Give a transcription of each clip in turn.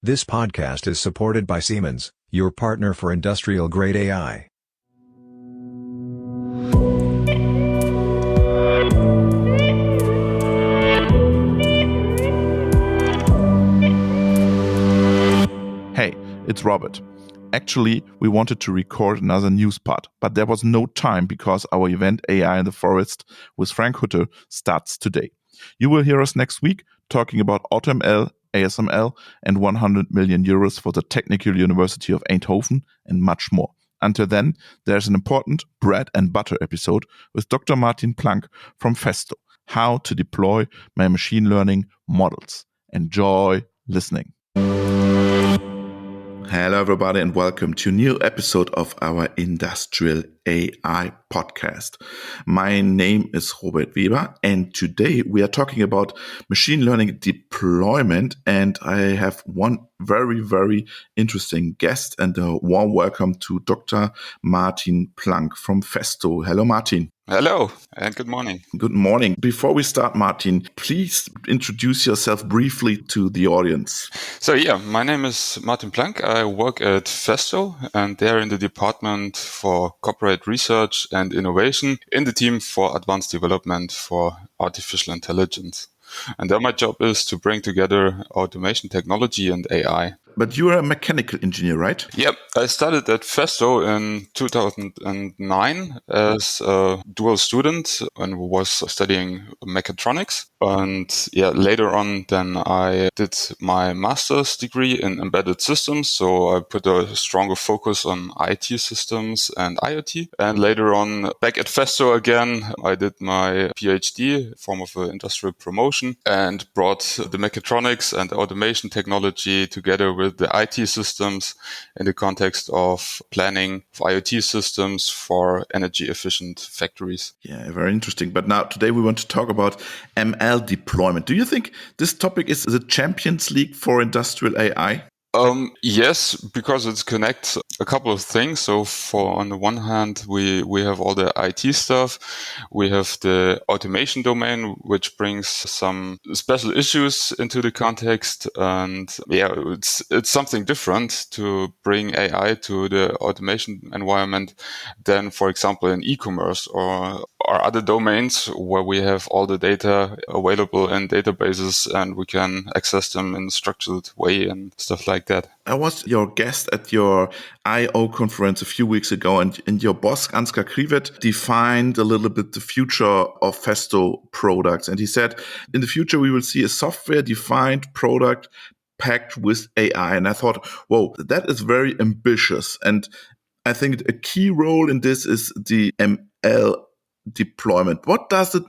This podcast is supported by Siemens, your partner for industrial-grade AI. Hey, it's Robert. Actually, we wanted to record another news part, but there was no time because our event AI in the Forest with Frank Hutter starts today. You will hear us next week talking about AutoML, ASML, and 100 million euros for the Technical University of Eindhoven and much more. Until then, there's an important bread and butter episode with Dr. Martin Planck from Festo, how to deploy my machine learning models. Enjoy listening. Hello, everybody, and welcome to a new episode of our Industrial AI podcast. My name is Robert Weber, and today we are talking about machine learning deployment, and I have one very, very interesting guest, and a warm welcome to Dr. Martin Planck from Festo. Hello, Martin. Hello, and good morning. Good morning. Before we start, Martin, please introduce yourself briefly to the audience. So my name is Martin Planck. I work at Festo, and there in the department for corporate research and innovation in the team for advanced development for artificial intelligence. And there my job is to bring together automation technology and AI. But you are a mechanical engineer, right? Yep, I started at Festo in 2009 as a dual student and was studying mechatronics. And later on, then I did my master's degree in embedded systems. So I put a stronger focus on IT systems and IoT. And later on, back at Festo again, I did my PhD, form of an industrial promotion, and brought the mechatronics and automation technology together with the IT systems in the context of planning of IoT systems for energy efficient factories. Yeah, very interesting. But now today we want to talk about ML deployment. Do you think this topic is the Champions League for industrial AI? Yes, because it connects a couple of things. So on the one hand, we have all the IT stuff. We have the automation domain, which brings some special issues into the context. And it's something different to bring AI to the automation environment than, for example, in e-commerce or other domains where we have all the data available in databases and we can access them in a structured way and stuff like that. I was your guest at your I/O conference a few weeks ago, and your boss, Ansgar Krivet, defined a little bit the future of Festo products. And he said, in the future, we will see a software-defined product packed with AI. And I thought, whoa, that is very ambitious. And I think a key role in this is the ML deployment. What does it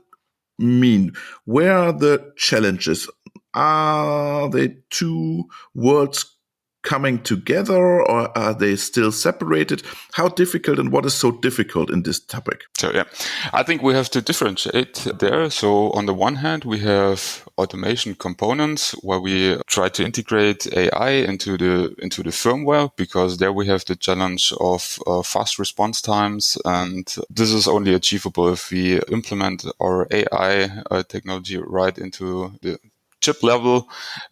mean? Where are the challenges? Are they two worlds coming together, or are they still separated? How difficult and what is so difficult in this topic? So I think we have to differentiate there. So on the one hand, we have automation components where we try to integrate AI into the firmware, because there we have the challenge of fast response times, and this is only achievable if we implement our AI technology right into the chip level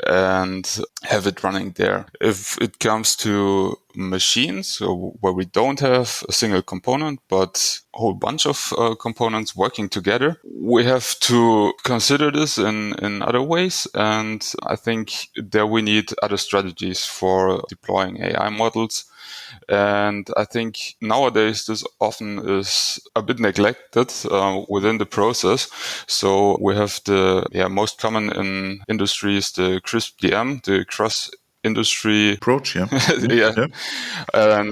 and have it running there. If it comes to machines, so where we don't have a single component, but a whole bunch of components working together, we have to consider this in other ways. And I think there we need other strategies for deploying AI models. And I think nowadays this often is a bit neglected within the process. So we have the most common in industries, the CRISP-DM, the cross industry approach, and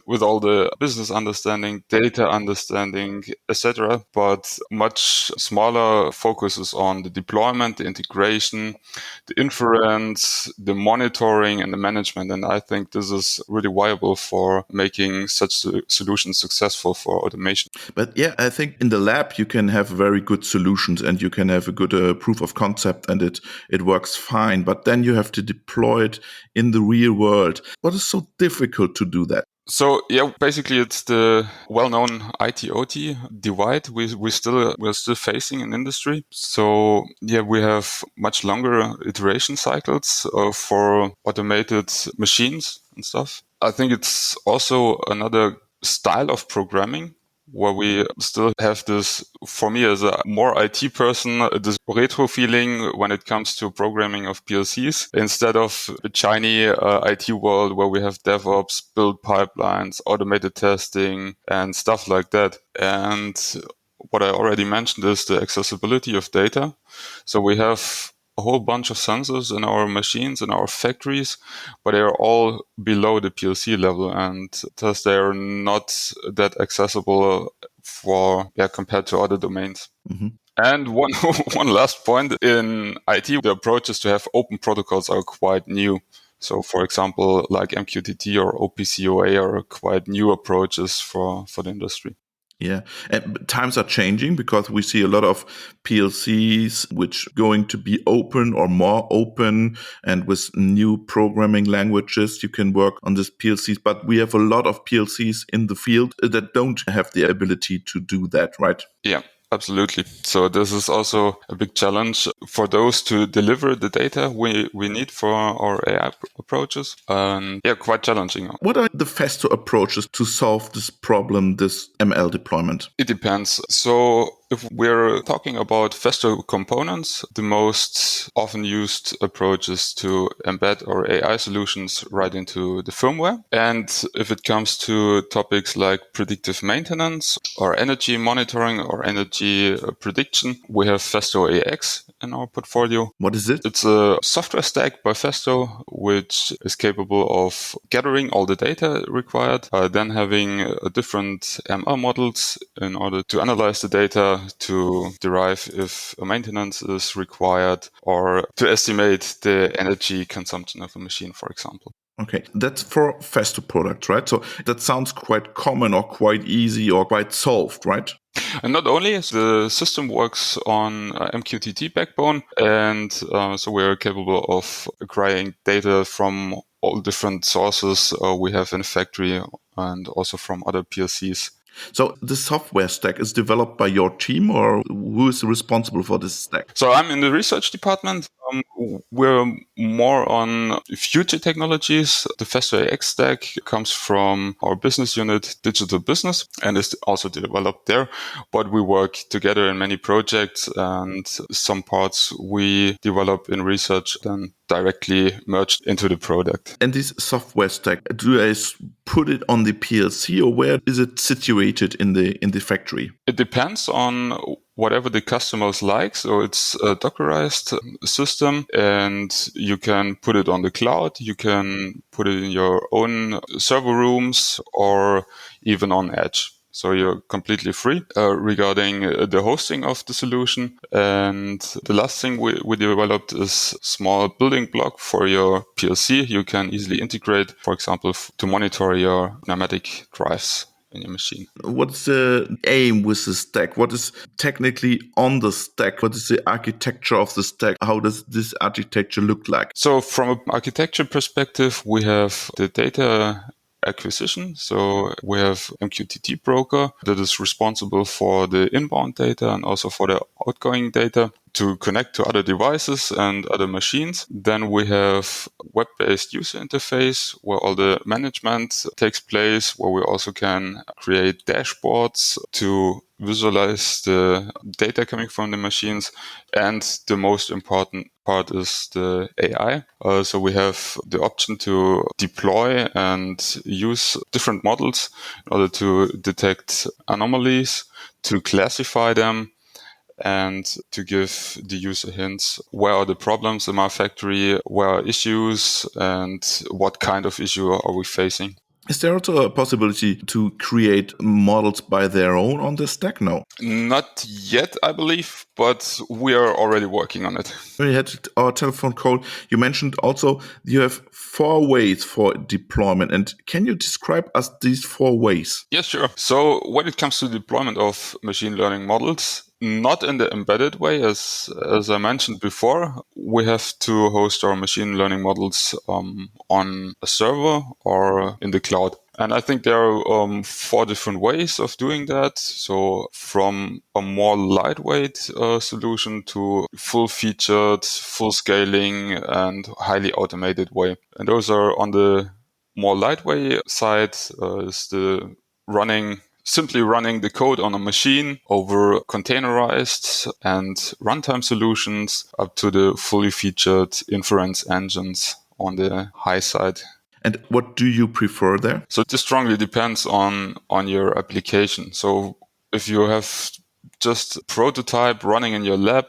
with all the business understanding, data understanding, etc. But much smaller focuses on the deployment, the integration, the inference, the monitoring, and the management. And I think this is really viable for making such solutions successful for automation. But I think in the lab you can have very good solutions and you can have a good proof of concept, and it works fine. But then you have to deploy it in the real world. What is so difficult to do that? So yeah, basically it's the well-known IT/OT divide we're still facing in industry. So yeah, we have much longer iteration cycles for automated machines and stuff. I think it's also another style of programming where we still have this, for me as a more IT person, this retro feeling when it comes to programming of PLCs instead of a shiny IT world where we have DevOps, build pipelines, automated testing, and stuff like that. And what I already mentioned is the accessibility of data. So we have a whole bunch of sensors in our machines, in our factories, but they are all below the PLC level, and thus they are not that accessible compared to other domains. Mm-hmm. And one one last point in IT, the approaches to have open protocols are quite new. So, for example, like MQTT or OPCOA are quite new approaches for the industry. Yeah, and times are changing because we see a lot of PLCs which going to be open or more open, and with new programming languages you can work on this PLCs. But we have a lot of PLCs in the field that don't have the ability to do that, right? Yeah, absolutely. So this is also a big challenge for those to deliver the data we need for our AI approaches. And yeah, quite challenging. What are the Festo approaches to solve this problem, this ML deployment? It depends. So if we're talking about Festo components, the most often used approach is to embed our AI solutions right into the firmware. And if it comes to topics like predictive maintenance or energy monitoring or energy prediction, we have Festo AX in our portfolio. What is it? It's a software stack by Festo, which is capable of gathering all the data required, then having different ML models in order to analyze the data to derive if a maintenance is required or to estimate the energy consumption of a machine, for example. Okay, that's for Festo products, right? So that sounds quite common or quite easy or quite solved, right? And not only the system works on MQTT backbone, and so we are capable of acquiring data from all different sources we have in the factory and also from other PLCs. So the software stack is developed by your team, or who is responsible for this stack? So I'm in the research department. We're more on future technologies. The Festo AX stack comes from our business unit, Digital Business, and is also developed there. But we work together in many projects, and some parts we develop in research then directly merged into the product. And this software stack, do I put it on the PLC, or where is it situated in the factory? It depends on whatever the customers like. So it's a Dockerized system, and you can put it on the cloud. You can put it in your own server rooms or even on edge. So you're completely free regarding the hosting of the solution. And the last thing we developed is a small building block for your PLC. You can easily integrate, for example, to monitor your pneumatic drives in your machine. What's the aim with the stack? What is technically on the stack? What is the architecture of the stack? How does this architecture look like? So from an architecture perspective, we have the data acquisition. So we have MQTT broker that is responsible for the inbound data and also for the outgoing data to connect to other devices and other machines. Then we have web-based user interface where all the management takes place, where we also can create dashboards to visualize the data coming from the machines. And the most important part is the AI. So we have the option to deploy and use different models in order to detect anomalies, to classify them, and to give the user hints. Where are the problems in my factory? Where are issues? And what kind of issue are we facing? Is there also a possibility to create models by their own on the stack? No. Not yet, I believe, but we are already working on it. When we had our telephone call, you mentioned also you have 4 ways for deployment. And can you describe us these 4 ways? Yes, sure. So when it comes to deployment of machine learning models, not in the embedded way, as I mentioned before, we have to host our machine learning models on a server or in the cloud. And I think there are 4 different ways of doing that. So from a more lightweight solution to full featured, full scaling, and highly automated way. And those are on the more lightweight side is the simply running the code on a machine over containerized and runtime solutions up to the fully featured inference engines on the high side. And what do you prefer there? So this strongly depends on your application. So if you have just prototype running in your lab,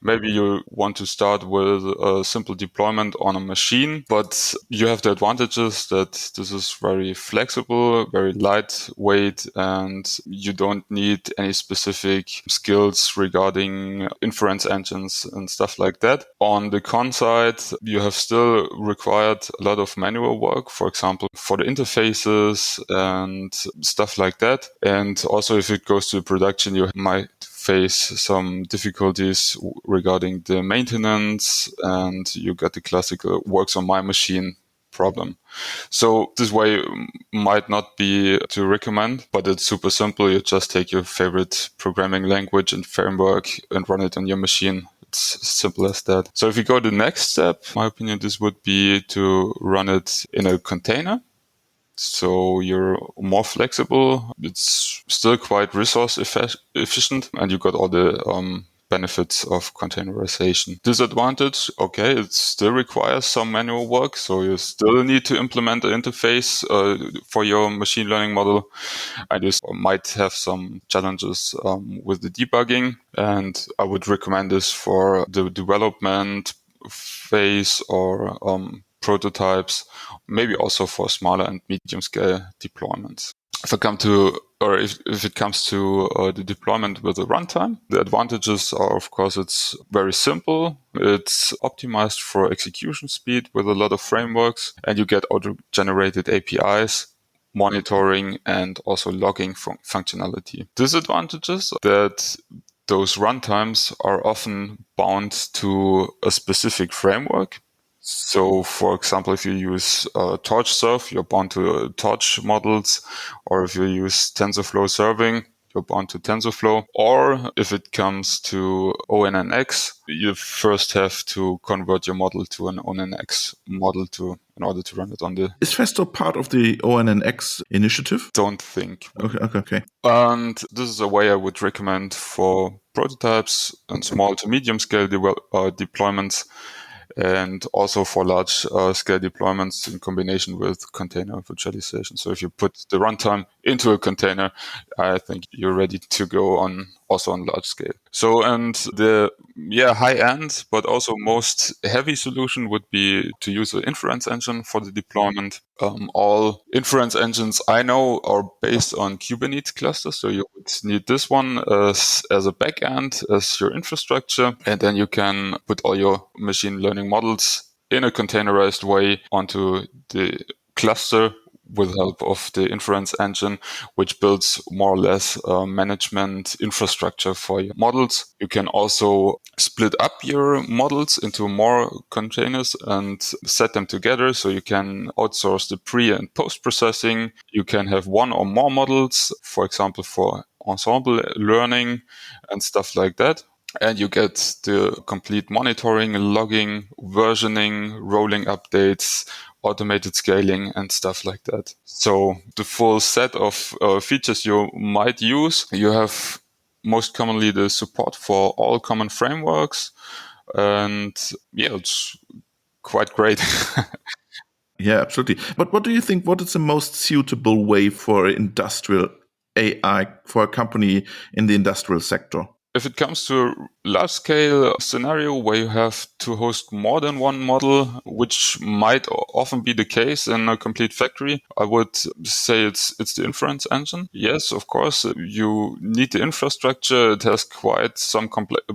maybe you want to start with a simple deployment on a machine, but you have the advantages that this is very flexible, very lightweight, and you don't need any specific skills regarding inference engines and stuff like that. On the con side, you have still required a lot of manual work, for example, for the interfaces and stuff like that. And also if it goes to production, you might face some difficulties regarding the maintenance, and you got the classical works on my machine problem. So this way might not be to recommend, but it's super simple. You just take your favorite programming language and framework and run it on your machine. It's as simple as that. So if you go to the next step, my opinion, this would be to run it in a container. So you're more flexible. It's still quite resource efficient, and you got all the benefits of containerization. Disadvantage, okay, it still requires some manual work. So you still need to implement an interface for your machine learning model. And you might have some challenges with the debugging. And I would recommend this for the development phase or prototypes, maybe also for smaller and medium scale deployments. If it comes to the deployment with the runtime, the advantages are, of course, it's very simple. It's optimized for execution speed with a lot of frameworks, and you get auto-generated APIs, monitoring, and also logging functionality. Disadvantages that those runtimes are often bound to a specific framework. So, for example, if you use TorchServe, you're bound to Torch models, or if you use TensorFlow serving, you're bound to TensorFlow. Or if it comes to ONNX, you first have to convert your model to an ONNX model in order to run it on the... Is Festo part of the ONNX initiative? Don't think. Okay. And this is a way I would recommend for prototypes and small to medium scale deployments, and also for large scale deployments in combination with container virtualization. So if you put the runtime into a container, I think you're ready to go on large scale. So, and the high end, but also most heavy solution would be to use an inference engine for the deployment. All inference engines I know are based on Kubernetes clusters. So you would need this one as a backend, as your infrastructure. And then you can put all your machine learning models in a containerized way onto the cluster with help of the inference engine, which builds more or less management infrastructure for your models. You can also split up your models into more containers and set them together. So you can outsource the pre and post processing. You can have one or more models, for example, for ensemble learning and stuff like that. And you get the complete monitoring, logging, versioning, rolling updates, automated scaling, and stuff like that. So the full set of features you might use. You have most commonly the support for all common frameworks. And it's quite great. Yeah, absolutely. But what do you think? What is the most suitable way for industrial AI for a company in the industrial sector? If it comes to a large-scale scenario where you have to host more than one model, which might often be the case in a complete factory, I would say it's the inference engine. Yes, of course, you need the infrastructure. It has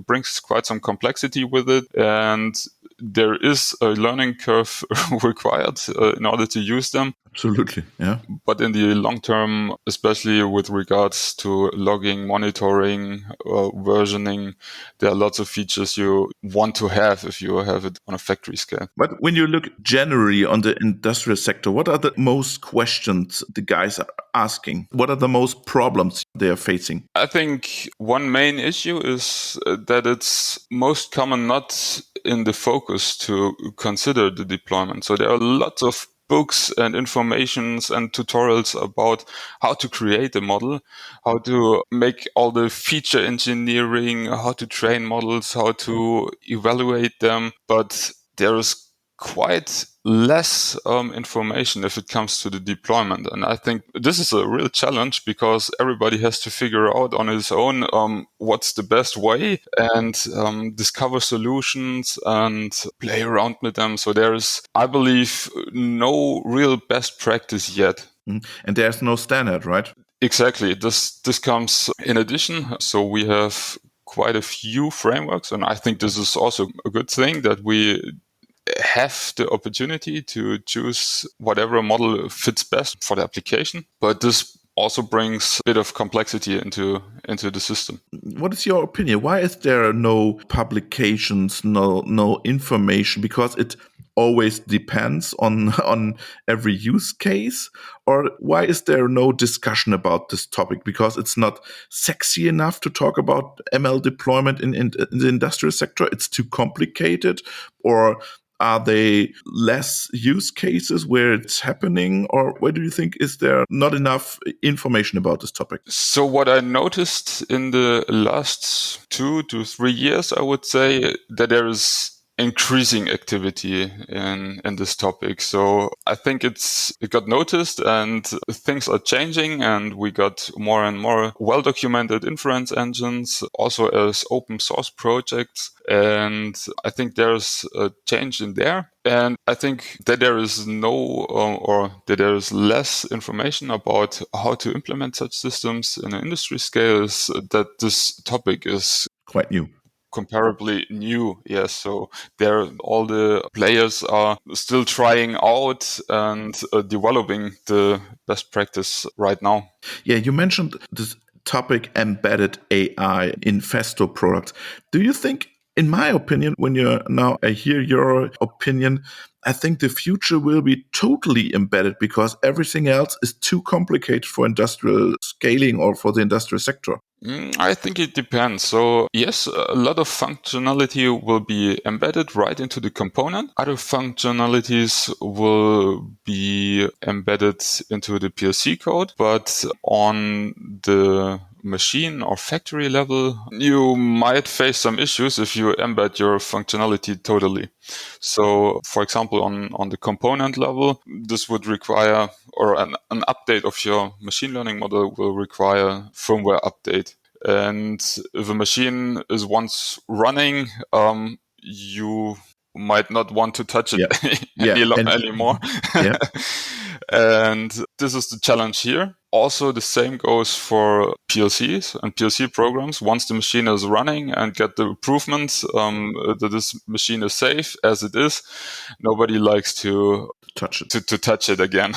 brings quite some complexity with it, and there is a learning curve required in order to use them. Absolutely, yeah. But in the long term, especially with regards to logging, monitoring, versioning, there are lots of features you want to have if you have it on a factory scale. But when you look generally on the industrial sector, what are the most questions the guys are asking? What are the most problems they are facing? I think one main issue is that it's most common not in the focus to consider the deployment. So there are lots of books and informations and tutorials about how to create a model, how to make all the feature engineering, how to train models, how to evaluate them. But there is quite less information if it comes to the deployment. And I think this is a real challenge because everybody has to figure out on his own what's the best way and discover solutions and play around with them. So there is, I believe, no real best practice yet. And there's no standard, right? Exactly. This comes in addition. So we have quite a few frameworks, and I think this is also a good thing that we have the opportunity to choose whatever model fits best for the application. But this also brings a bit of complexity into the system. What is your opinion? Why is there no publications, no information? Because it always depends on every use case? Or why is there no discussion about this topic? Because it's not sexy enough to talk about ML deployment in the industrial sector? It's too complicated? Or are they less use cases where it's happening? Or where do you think is there not enough information about this topic? So what I noticed in the last 2 to 3 years, I would say that there is increasing activity in this topic. So I think it got noticed and things are changing, and we got more and more well-documented inference engines also as open source projects. And I think there's a change in there. And I think that there is or that there is less information about how to implement such systems in an industry scale, is that this topic is Quite new. Comparably new. Yes. So there, all the players are still trying out and developing the best practice right now. Yeah, you mentioned this topic embedded AI in Festo products. Do you think, in my opinion, I hear your opinion, I think the future will be totally embedded because everything else is too complicated for industrial scaling or for the industrial sector. I think it depends. So yes, a lot of functionality will be embedded right into the component. Other functionalities will be embedded into the PLC code, but on the machine or factory level, you might face some issues if you embed your functionality totally. So, for example, on the component level, this would require, or an update of your machine learning model will require firmware update. And if a machine is once running, you might not want to touch it anymore. Yeah. And this is the challenge here. Also, the same goes for PLCs and PLC programs. Once the machine is running and get the improvements that this machine is safe as it is, nobody likes to touch it. To touch it again.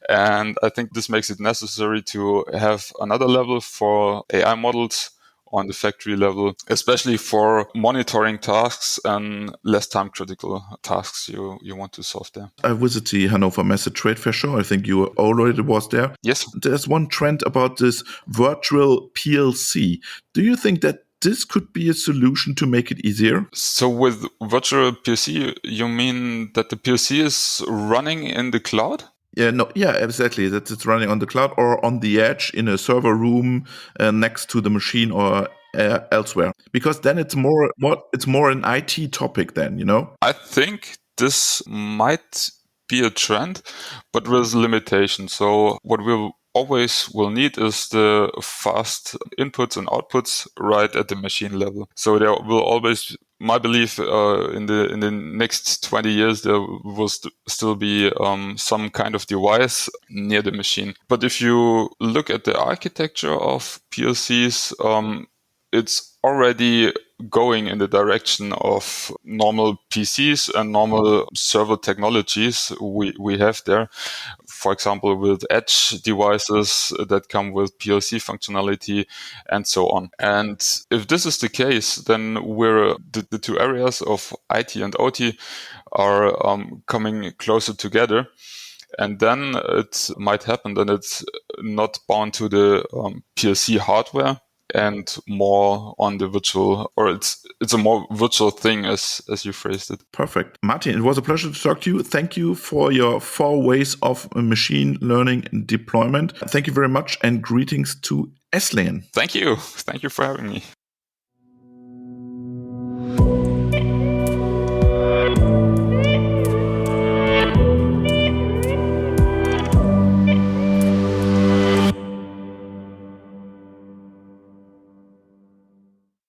And I think this makes it necessary to have another level for AI models on the factory level, especially for monitoring tasks and less time critical tasks you want to solve there. I visited the Hannover Messe Trade Fair show. I think you already was there. Yes. There's one trend about this virtual PLC. Do you think that this could be a solution to make it easier? So with virtual PLC, you mean that the PLC is running in the cloud? Yeah, exactly. That it's running on the cloud or on the edge in a server room next to the machine or elsewhere. Because then it's more an IT topic then, you know? I think this might be a trend, but with limitations. So what we'll always will need is the fast inputs and outputs right at the machine level. So there will always, my belief, in the next 20 years, there will still be some kind of device near the machine. But if you look at the architecture of PLCs, it's already going in the direction of normal PCs and normal server technologies we have there. For example, with edge devices that come with PLC functionality and so on. And if this is the case, then the two areas of IT and OT are coming closer together. And then it might happen that it's not bound to the PLC hardware and more on the virtual, or it's a more virtual thing as you phrased it. Perfect. Martin, it was a pleasure to talk to you. Thank you for your 4 ways of machine learning and deployment. Thank you very much, and greetings to Esslingen. Thank you. Thank you for having me.